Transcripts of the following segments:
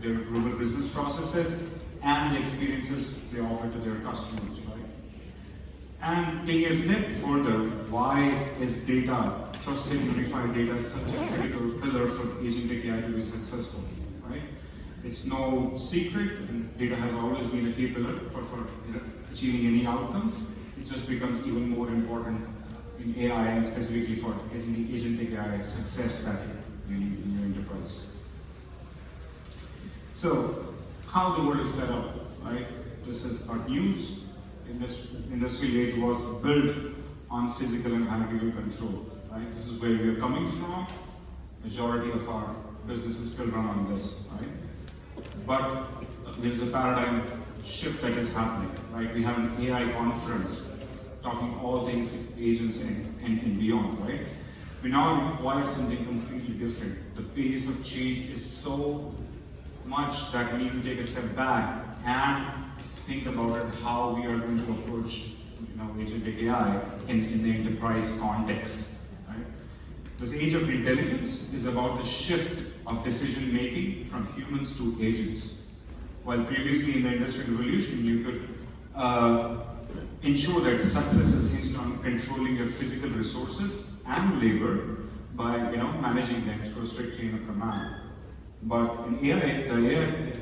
their global business processes and the experiences they offer to their customers, right? And taking a step further, why is data, trusted unified data, such a critical pillar for agentic AI to be successful, right? It's no secret, and data has always been a key pillar for achieving any outcomes. It just becomes even more important in AI and specifically for agentic AI success that you need in your enterprise. So, how the world is set up, right? This is not news. Industrial age was built on physical and hierarchical control, right? This is where we are coming from. Majority of our businesses still run on this, right? But there's a paradigm shift that is happening, right? We have an AI conference talking all things agents and beyond, right? We now require something completely different. The pace of change is so much that we need to take a step back and think about it, how we are going to approach agentic AI in the enterprise context, right? This age of intelligence is about the shift of decision making from humans to agents. While previously in the industrial revolution, you could ensure that success is hinged on controlling your physical resources and labor by managing them through a strict chain of command. But in AI, the AI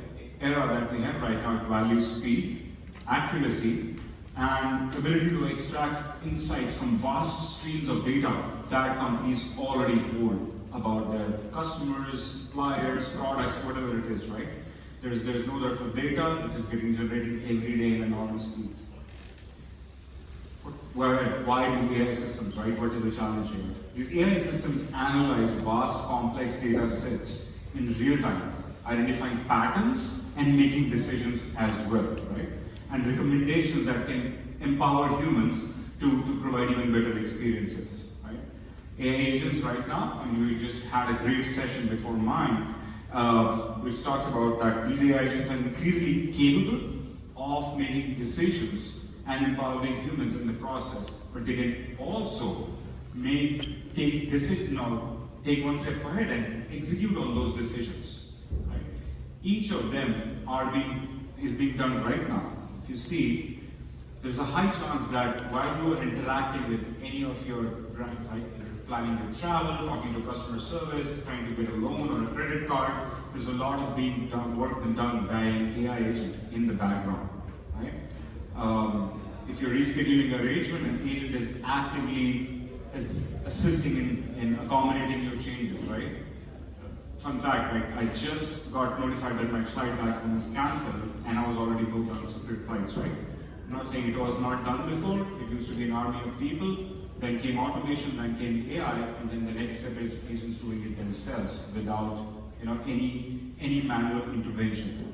era that we have right now, it values speed, accuracy, and ability to extract insights from vast streams of data that companies already hold about their customers, suppliers, products, whatever it is, right? There's no dearth of data. It is getting generated every day in enormous speed. Why do AI systems, right? What is the challenge here? These AI systems analyze vast, complex data sets in real time, identifying patterns and making decisions as well, right? And recommendations that can empower humans to provide even better experiences, right? AI agents right now, and we just had a great session before mine, which talks about that these AI agents are increasingly capable of making decisions and empowering humans in the process, but they can also take one step ahead and execute on those decisions. Right? Each of them is being done right now. If you see, there's a high chance that while you are interacting with any of your brands, like planning your travel, talking to customer service, trying to get a loan or a credit card, there's a lot of work being done by an AI agent in the background. Right? If you're rescheduling an arrangement, an agent is actively assisting in accommodating your changes, right? Fun fact, I just got notified that my flight back home is cancelled and I was already booked on separate flights, right? I'm not saying it was not done before. It used to be an army of people, then came automation, then came AI, and then the next step is agents doing it themselves without any manual intervention.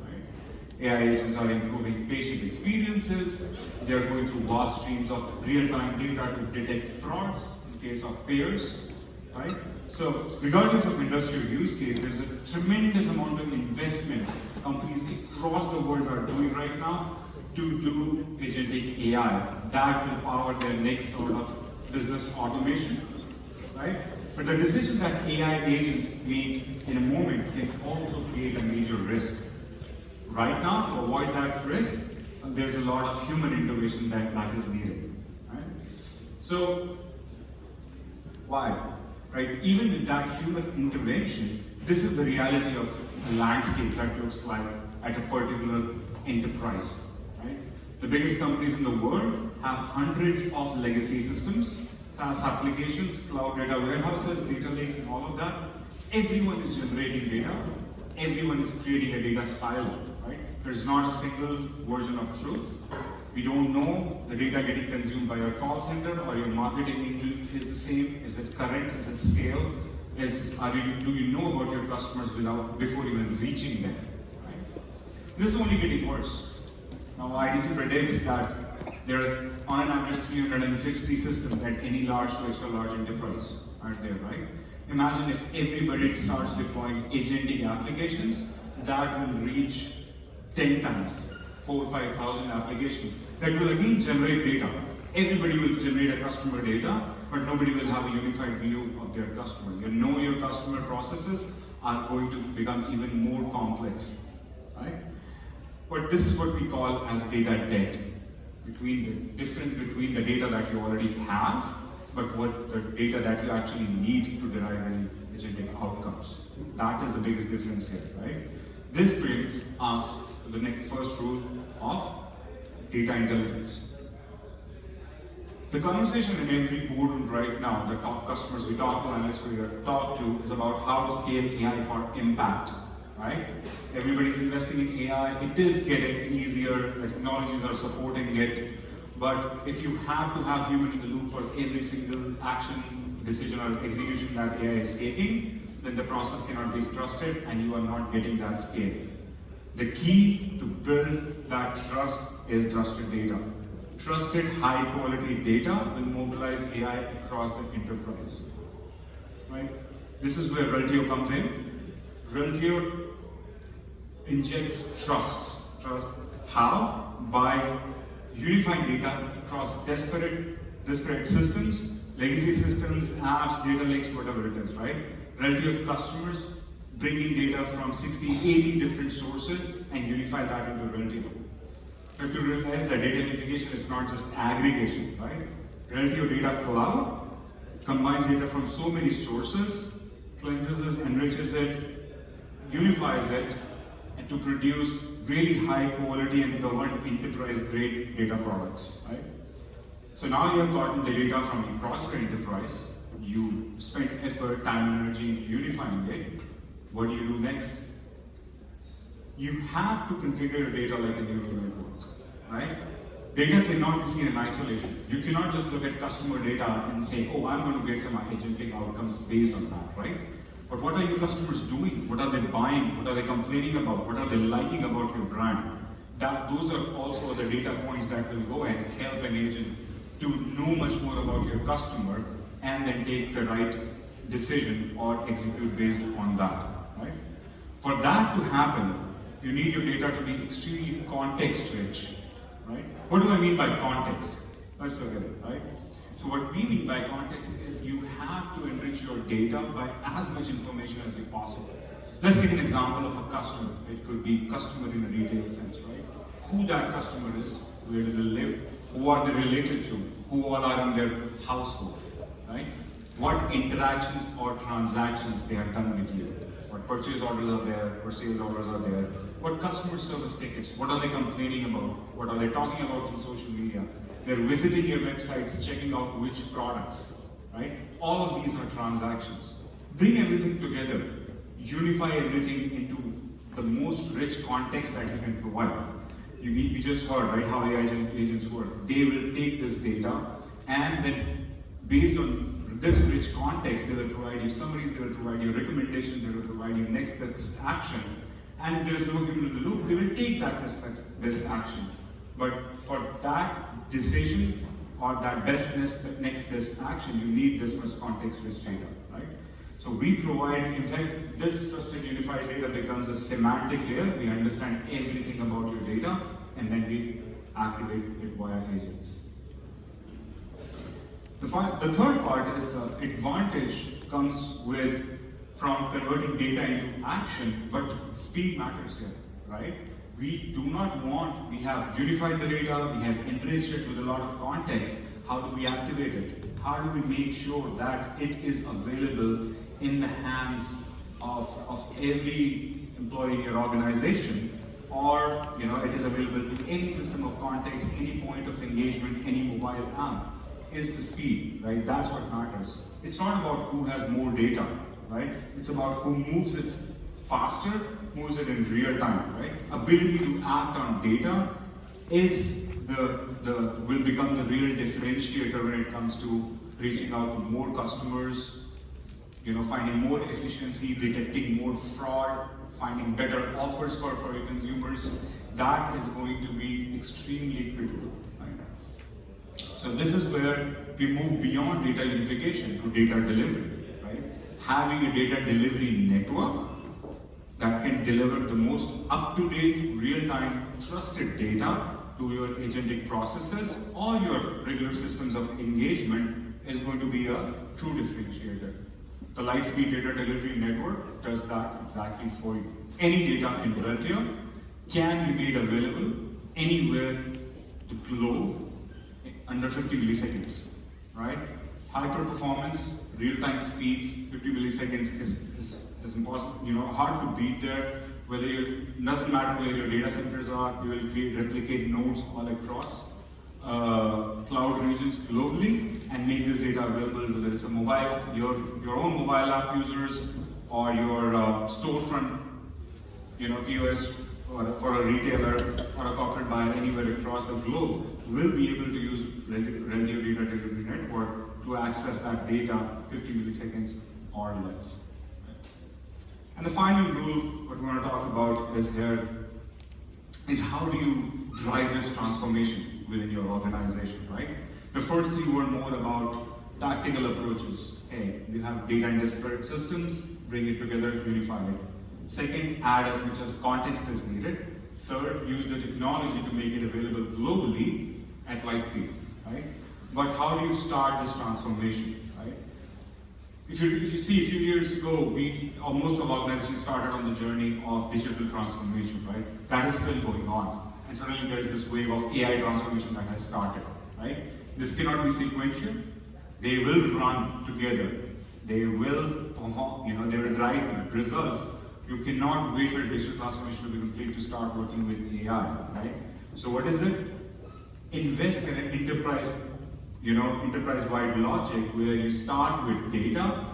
AI agents are improving patient experiences. They are going through vast streams of real-time data to detect frauds in case of payers, right? So, regardless of industrial use case, there is a tremendous amount of investments companies across the world are doing right now to do agentic AI that will power their next sort of business automation, right? But the decision that AI agents make in a moment can also create a major risk. Right now, to avoid that risk, there's a lot of human intervention that is needed. Right? So, why? Right? Even with that human intervention, this is the reality of the landscape that looks like at a particular enterprise. Right? The biggest companies in the world have hundreds of legacy systems, SaaS applications, cloud data warehouses, data lakes, and all of that. Everyone is generating data. Everyone is creating a data silo. Right? There's not a single version of truth. We don't know the data getting consumed by your call center or your marketing engine is the same. Is it current? Is it stale? Do you know about your customers before even reaching them? Right? This is only getting worse. Now IDC predicts that there are on an average 350 systems at any large to extra large enterprise are there, right? Imagine if everybody starts deploying agentic applications, that will reach 10 times, 4,000 or 5,000 applications. That will again generate data. Everybody will generate a customer data, but nobody will have a unified view of their customer. Your customer processes are going to become even more complex. But this is what we call as data debt, between the difference between the data that you already have, but what the data that you actually need to derive any agentic outcomes. That is the biggest difference here, right? This brings us to the next first rule of data intelligence. The conversation in every boardroom right now, the top customers we talk to, analysts we talk to, is about how to scale AI for impact, right? Everybody's investing in AI. It is getting easier. The technologies are supporting it. But if you have to have human in the loop for every single action, decision, or execution that AI is taking, then the process cannot be trusted and you are not getting that scale. The key to build that trust is trusted data. Trusted high quality data will mobilize AI across the enterprise. Right? This is where Reltio comes in. Reltio injects trust. How? By unifying data across disparate systems, legacy systems, apps, data lakes, whatever it is, right? Reltio's customers bring in data from 60, 80 different sources and unify that into Reltio. You have to realize that data unification is not just aggregation, right? Reltio Data Cloud combines data from so many sources, cleanses it, enriches it, unifies it, and to produce really high quality and governed enterprise grade data products, right? So now you have gotten the data from across your enterprise, you spent effort, time, energy in unifying it. What do you do next? You have to configure your data like a neural network, right? Data cannot be seen in isolation. You cannot just look at customer data and say, oh, I'm going to get some agentic outcomes based on that, right? But what are your customers doing? What are they buying? What are they complaining about? What are they liking about your brand? Those are also the data points that will go and help an agent to know much more about your customer and then take the right decision or execute based on that, right? For that to happen, you need your data to be extremely context-rich, right? What do I mean by context? Let's look at it, right? So what we mean by context is you have to enrich your data by as much information as you possible. Let's take an example of a customer. It could be customer in a retail sense, right? Who that customer is, where do they live, who are they related to, who all are in their household, right? What interactions or transactions they have done with you. What purchase orders are there, what sales orders are there, what customer service tickets, what are they complaining about, what are they talking about on social media. They're visiting your websites, checking out which products, right? All of these are transactions. Bring everything together, unify everything into the most rich context that you can provide. We just heard, right, how AI agents work. They will take this data and then based on this rich context, they will provide you summaries, they will provide you recommendations, they will provide you next best action. And if there's no human in the loop, they will take that best action. But for that decision or that next best action, you need this much context-rich data, right? So we provide, in fact, this trusted unified data becomes a semantic layer. We understand everything about your data, and then we activate it via agents. The third part is the advantage comes from converting data into action, but speed matters here, right? We have unified the data, we have enriched it with a lot of context. How do we activate it? How do we make sure that it is available in the hands of every employee in your organization, or it is available to any system of context, any point of engagement, any mobile app? Is the speed, right? That's what matters. It's not about who has more data, right? It's about who moves it faster, moves it in real time, right? Ability to act on data will become the real differentiator when it comes to reaching out to more customers, finding more efficiency, detecting more fraud, finding better offers for your consumers. That is going to be extremely critical. So this is where we move beyond data unification to data delivery, right? Having a data delivery network that can deliver the most up-to-date, real-time, trusted data to your agentic processes or your regular systems of engagement is going to be a true differentiator. The Lightspeed Data Delivery Network does that exactly for you. Any data in Reltio can be made available anywhere the globe under 50 milliseconds, right? Hyper performance, real-time speeds, 50 milliseconds is impossible, hard to beat there. Doesn't matter where your data centers are, you will replicate nodes all across cloud regions globally and make this data available, whether it's a mobile, your own mobile app users or your storefront, POS for a retailer or a corporate buyer anywhere across the globe will be able to use Reltio Data Delivery Network to access that data 50 milliseconds or less. And the final rule, what we want to talk about is how do you drive this transformation within your organization, right? The first three were more about tactical approaches. Hey, you have data in disparate systems, bring it together, unify it. Second, add as much as context is needed. Third, use the technology to make it available globally at light speed, right? But how do you start this transformation, right? If you see a few years ago, most of organizations started on the journey of digital transformation, right? That is still going on. And suddenly there is this wave of AI transformation that has started, right? This cannot be sequential. They will run together. They will perform, they will drive the results. You cannot wait for digital transformation to be complete to start working with AI, right? So what is it? Invest in an enterprise-wide logic where you start with data,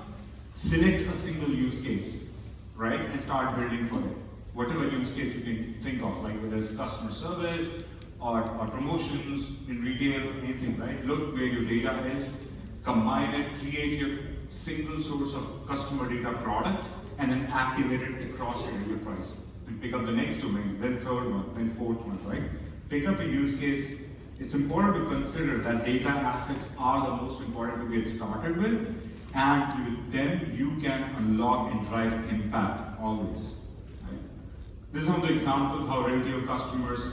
select a single use case, right? And start building for it. Whatever use case you can think of, like whether it's customer service or promotions in retail, anything, right? Look where your data is, combine it, create your single source of customer data product, and then activate it across your enterprise. And pick up the next domain, then third one, then fourth one, right? Pick up a use case. It's important to consider that data assets are the most important to get started with, and with them you can unlock and drive impact always. Right? This is one of the examples how Reltio customers,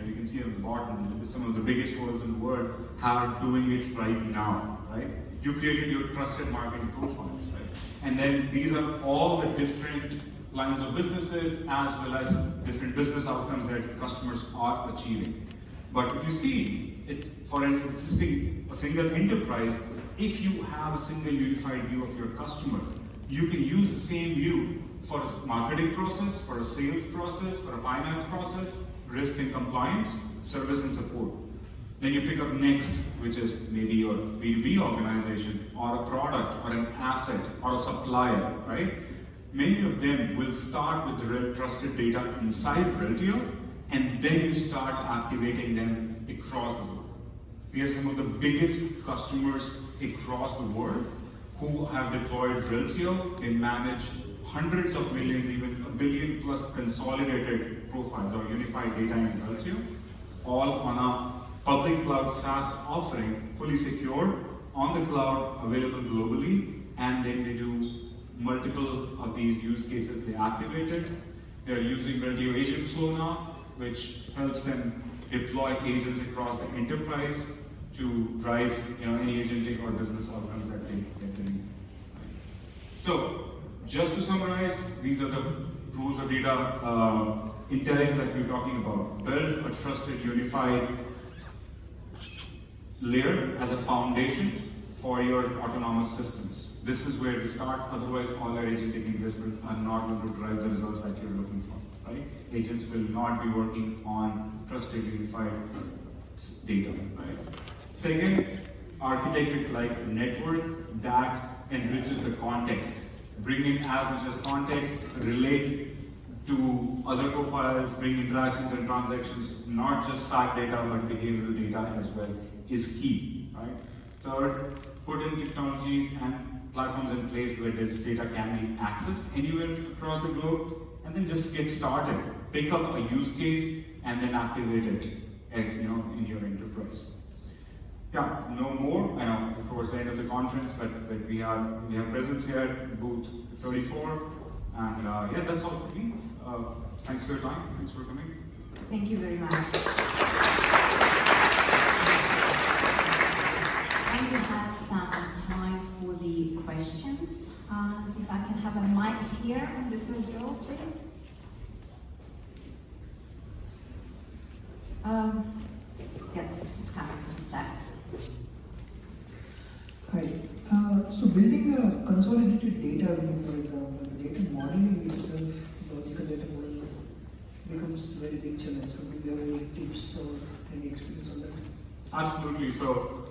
you can see at the bottom, some of the biggest worlds in the world are doing it right now, right? You created your trusted marketing profiles, right? And then these are all the different lines of businesses as well as different business outcomes that customers are achieving. But if you see, for a single enterprise, if you have a single unified view of your customer, you can use the same view for a marketing process, for a sales process, for a finance process, risk and compliance, service and support. Then you pick up next, which is maybe your B2B organization, or a product, or an asset, or a supplier, right? Many of them will start with the trusted data inside Reltio, and then you start activating them across the world. We are some of the biggest customers across the world who have deployed Reltio. They manage hundreds of millions, even 1 billion plus consolidated profiles or unified data in Reltio, all on a public cloud SaaS offering, fully secure, on the cloud, available globally, and then they do multiple of these use cases they activated. They're using Reltio Agent Flow now, which helps them deploy agents across the enterprise to drive any agentic or business outcomes that they need. So, just to summarize, these are the rules of data intelligence that we're talking about. Build a trusted, unified layer as a foundation for your autonomous systems. This is where we start, otherwise all our agentic investments are not going to drive the results that you're looking for, right? Agents will not be working on trusted, unified data, right? Second, architect it like a network that enriches the context. Bring in as much as context, relate to other profiles, bring interactions and transactions, not just fact data, but behavioral data as well, is key, right? Third, put in technologies and platforms in place where this data can be accessed anywhere across the globe, and then just get started. Pick up a use case and then activate it, in your enterprise. Yeah, no more. I know towards the end of the conference, but we have presence here, booth 34, and yeah, that's all for me. Thanks for your time. Thanks for coming. Thank you very much. And we have some time for the questions. If I can have a mic here on the first row, please. Yes, it's coming to Seth. Hi. So building a consolidated data view, for example, the data modeling itself, logical data model becomes a very big challenge. So do you have any tips or any experience on that? Absolutely. So,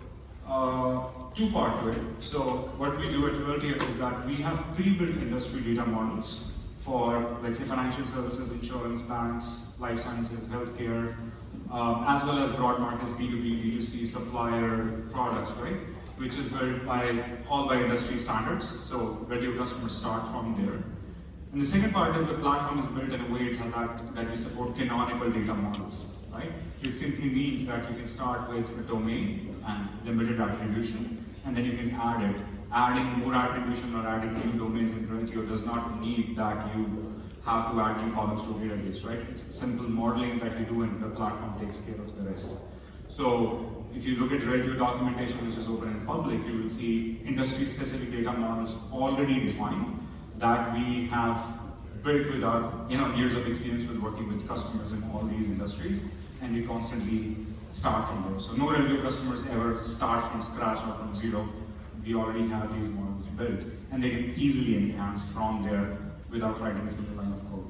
two-part to it. So, what we do at Reltio is that we have pre-built industry data models for, let's say, financial services, insurance, banks, life sciences, healthcare, as well as broad markets, B2B, B2C, supplier products, right? Which is built all by industry standards. So, Reltio customers start from there. And the second part is the platform is built in a way that we support canonical data models, right? Which simply means that you can start with a domain and limited attribution, and then you can add it. Adding more attribution or adding new domains in Reltio does not need that you have to add new columns to a database, right? It's a simple modeling that you do, and the platform takes care of the rest. So if you look at Reltio documentation, which is open and public, you will see industry-specific data models already defined that we have built with our years of experience with working with customers in all these industries, and we constantly start from there. So no Reltio customers ever start from scratch or from zero. We already have these models built, and they can easily enhance from there without writing a single line of code.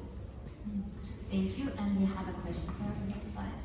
Thank you, and we have a question here on the next slide.